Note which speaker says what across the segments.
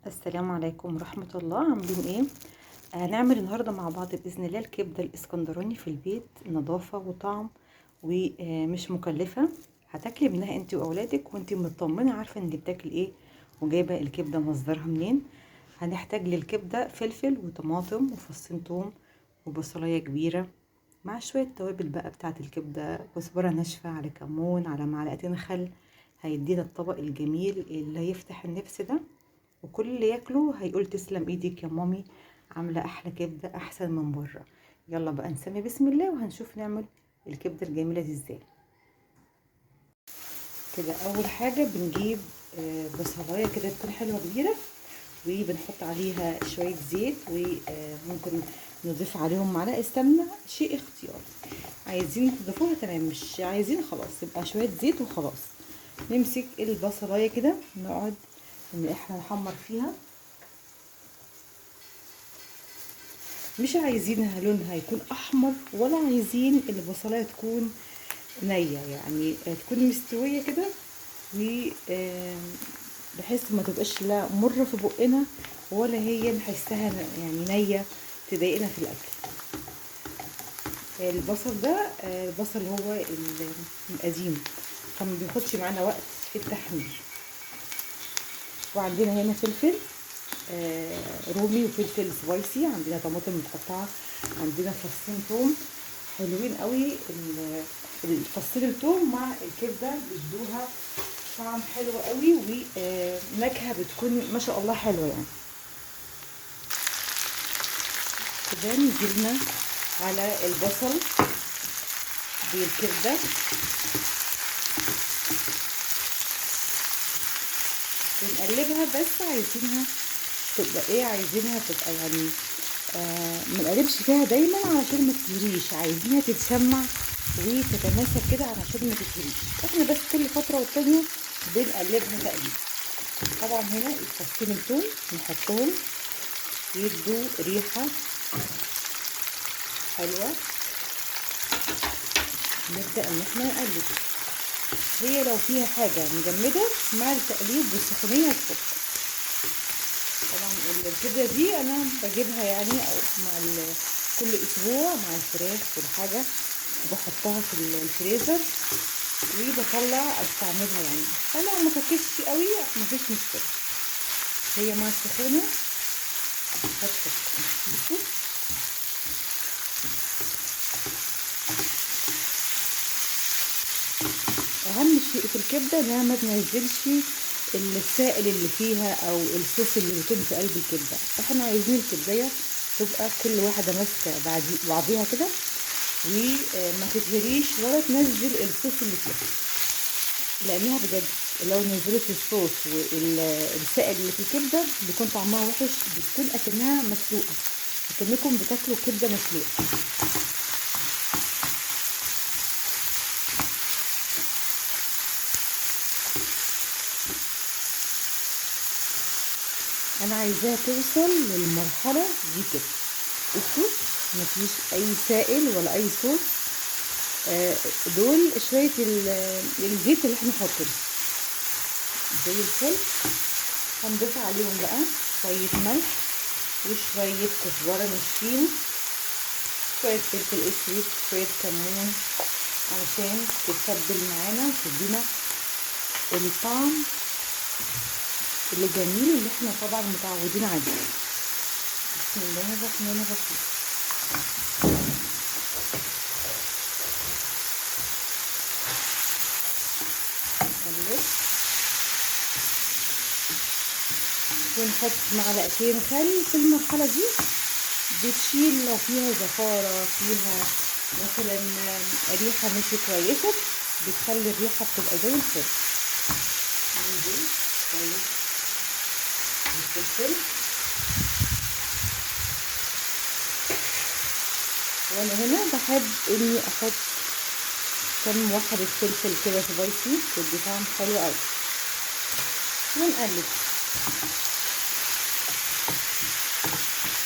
Speaker 1: السلام عليكم ورحمة الله، عاملين ايه؟ هنعمل النهاردة مع بعض بإذن الله الكبدة الإسكندراني في البيت، نظافة وطعم ومش مكلفة. هتاكلي منها انت وأولادك وانت مطمنة عارفة انك بتاكل ايه وجايبة الكبدة مصدرها منين. هنحتاج للكبدة فلفل وطماطم وفصين توم وبصلاية كبيرة مع شوية توابل بقى بتاعة الكبدة، كزبرة ناشفة على كمون على معلقتين خل. هيدينا الطبق الجميل اللي هيفتح النفس ده، وكل اللي ياكله هيقول تسلم ايدك يا مامي، عامله احلى كبده احسن من بره. يلا بقى نسمي بسم الله وهنشوف نعمل الكبده الجميله دي ازاي. كده اول حاجه بنجيب بصلايه كده تكون حلوه كبيره، وبنحط عليها شويه زيت، وممكن نضيف عليهم معلقه سمنه، شيء اختيار. عايزين تضيفوها تمام، مش عايزين خلاص يبقى شويه زيت وخلاص. نمسك البصلايه كده نقعد ان احنا نحمر فيها، مش عايزينها لونها يكون احمر ولا عايزين البصلايه تكون نيه، يعني تكون مستويه كده، و بحيث ما تبقاش لا مره في بقنا ولا هي نحسها يعني نيه تضايقنا في الاكل. البصل ده البصل اللي هو القديم، فما بياخدش معانا وقت في التحمير. وعندنا هنا فلفل رومي وفلفل سبايسي، عندنا طماطم متقطعه، عندنا فصين توم حلوين قوي. الفصيل التوم مع الكبده بيدوها طعم حلو قوي، ونكهه بتكون ما شاء الله حلوه يعني. كده نزلنا على البصل بالكبده، بنقلبها بس عايزينها تبقى ايه، عايزينها تبقى يعني منقلبش فيها دايما علشان ما تتهريش، عايزينها تتشمع وتتماسك كده علشان ما تتهريش. احنا بس كل فتره والتانيه بنقلبها تقليب. طبعا هنا الفصين التوم نحطهم يدوا ريحه حلوه. نبدا ان احنا نقلب، هي لو فيها حاجه مجمده مع التقليب والسخونيه هتفك. طبعا الكبده دي انا بجيبها يعني مع كل اسبوع مع الفراخ والحاجه، بحطها في الفريزر وبطلع استعملها يعني. فلو ما فكتش قوي مفيش مشكله، هي مع السخونه هتفك. بصوا اهم شيء في الكبده انها ما تنزلش السائل اللي فيها او الصوص اللي بيكون في قلب الكبده. احنا عايزين الكبديه تبقى كل واحده ماسكه بعضيها كده، وما تتهريش ولا تنزل الصوص اللي فيها، لانها بجد لو نزلت الصوص والسائل اللي في الكبده بيكون طعمها وحش، بتكون اكنها مسلوقه، اكنكم بتاكلوا كبده مسلوقه. انا عايزاها توصل للمرحله دي كده. بصوا مفيش اي سائل ولا اي صوص، دول شويه الزيت اللي احنا حاطينه زي الفل. هنضيف عليهم بقى شويه ملح وشويه كزبره ناشفين، شويه فلفل اسود، شويه كمون، علشان تتبل معانا وتدينا الطعم الجميل اللي احنا طبعا متعودين عليه. بسم الله الرحمن الرحيم. نقلب ونحط معلقتين خل. في المرحله دي بتشيل لو فيها زفاره، فيها مثلا ريحه مش كويسه، بتخلي الريحه بتبقى زي الفل. ننزل كويس بالفلفل، وانا هنا بحب اني احط كم واحدة فلفل كده سبايسي تدي طعم حلو قوي. ونقلب.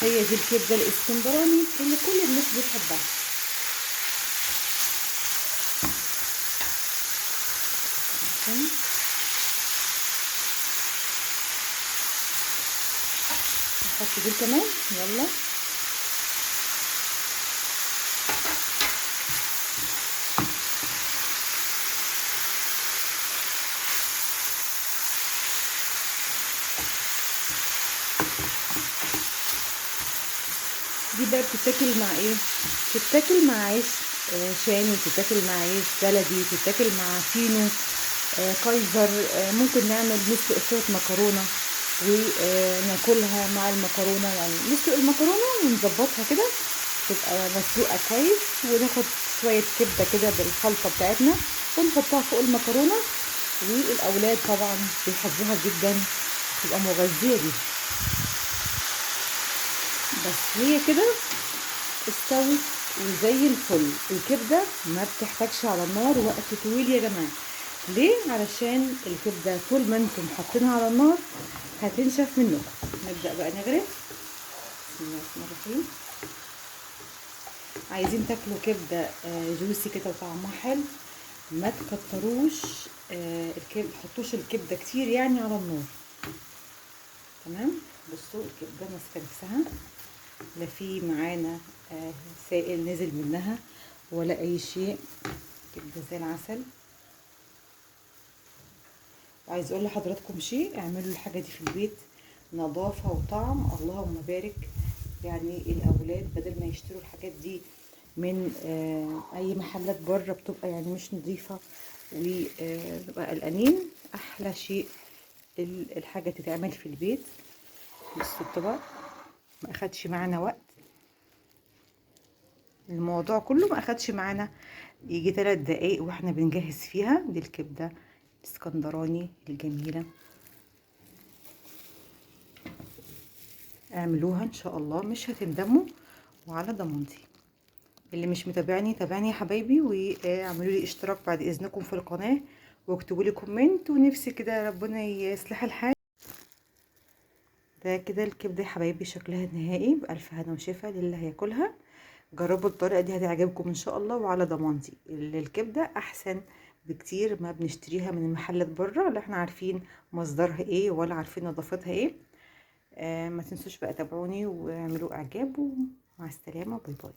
Speaker 1: هي دي الكبده الاسكندراني اللي كل الناس بتحبها. نحط دول كمان. يلا دي بقى بتتاكل مع ايه؟ بتتاكل مع عيش شامي، بتتاكل مع عيش بلدي، بتتاكل مع فينو كايزر. ممكن نعمل نسلق شويه مكرونه وناكلها مع المكرونه، يعني نسلق المكرونه ونظبطها كده تبقى مسلوقه كويس، وناخد شويه كبده كده بالخلطه بتاعتنا ونحطها فوق المكرونه، والاولاد طبعا بيحبوها جدا، تبقى مغذيه دي. بس هي كده استوت وزي الفل. الكبده ما بتحتاجش على النار وقت طويل يا جماعه. ليه؟ علشان الكبده طول ما انتم حاطينها على النار هتنشف منكم. نبدا بقى نغرف. بسم الله الرحمن الرحيم. عايزين تاكلوا كبده جوسي كده وطعمها حلو، ما تكتروش الكبده، حطوش الكبده كتير يعني على النار. تمام. بصوا الكبده ماسكه نفسها، لا في معانا سائل نزل منها ولا اي شيء، كبده زي العسل. وعايز اقول لحضراتكم شيء، اعملوا الحاجه دي في البيت، نظافه وطعم اللهم بارك. يعني الاولاد بدل ما يشتروا الحاجات دي من اي محلات بره بتبقى يعني مش نظيفه وبقى قلقانين، احلى شيء الحاجه تتعمل في البيت. بصوا الطبق ما اخدش معانا وقت، الموضوع كله ما اخدش معانا يجي 3 دقايق واحنا بنجهز فيها. دي الكبده الاسكندراني الجميله، اعملوها ان شاء الله مش هتندموا وعلى ضمانتي. اللي مش متابعني تابعني يا حبايبي، واعملوا لي اشتراك بعد اذنكم في القناه، واكتبوا لي كومنت، ونفسي كده ربنا يصلح الحال. ده كده الكبده يا حبايبي شكلها النهائي، بالف هنا وشفا للي هياكلها. جربوا الطريقه دي هتعجبكم ان شاء الله وعلى ضمانتي. الكبده احسن بكتير ما بنشتريها من المحلات بره، لا احنا عارفين مصدرها ايه ولا عارفين نظافتها ايه. ما تنسوش بقى تابعوني واعملوا اعجاب، ومع السلامه، باي باي.